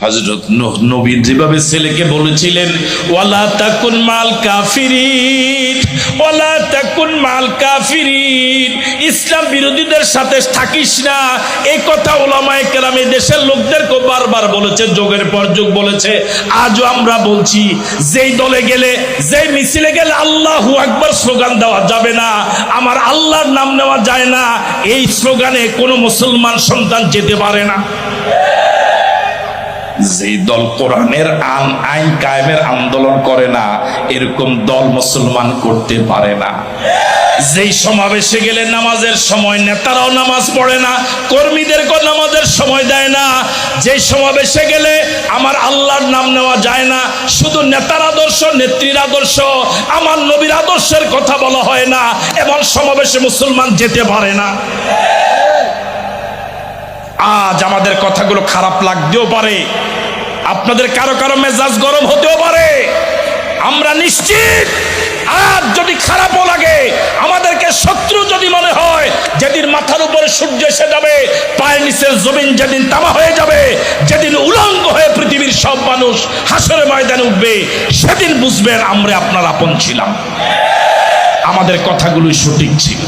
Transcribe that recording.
হযরত নূহ নবী যেভাবে ছেলেকে বলেছিলেন ওয়ালা তাকুন মাল কাফিরিন, ওয়ালা তাকুন মাল কাফিরিন, ইসলাম বিরোধীদের সাথে থাকিস না, এই কথা উলামায়ে কেরাম দেশের লোকদেরকে বারবার বলেছে, যুগের পর যুগ বলেছে। আজও আমরা বলছি, যেই দলে গেলে, যেই মিছিলে গেলে আল্লাহু আকবার স্লোগান দেওয়া যাবে না, আমার আল্লাহর নাম নেওয়া যায় না, এই স্লোগানে কোনো মুসলমান সন্তান যেতে পারে না। যে দল কোরআনের আইন কায়েমের আন্দোলন করে না, এরকম দল মুসলমান করতে পারে না। যেই সমাবেশে গেলে নামাজের সময় নেতারাও নামাজ পড়ে না, কর্মীদেরকেও নামাজের সময় দেয় না, যেই সমাবেশে গেলে আমার আল্লাহর নাম নেওয়া যায় না, শুধু নেতার আদর্শ, নেত্রীর আদর্শ, আমার নবীর আদর্শের কথা বলা হয় না, এমন সমাবেশে মুসলমান যেতে পারে না। আজ আমাদের কথাগুলো খারাপ লাগতেও পারে, আপনাদের কারো কারো মেজাজ গরম হতেও পারে, আমরা নিশ্চিত আজ যদি খারাপও লাগে, আমাদেরকে শত্রু যদি মনে হয়, যেদিন মাথার উপরে সূর্য এসে যাবে, পায়ের নিচের জমিন যেদিন তামা হয়ে যাবে, যেদিন উলঙ্গ হয়ে পৃথিবীর সব মানুষ হাসরের ময়দানে উঠবে, সেদিন বুঝবেন আমরা আপনার আপন ছিলাম, আমাদের কথাগুলোই সঠিক ছিল।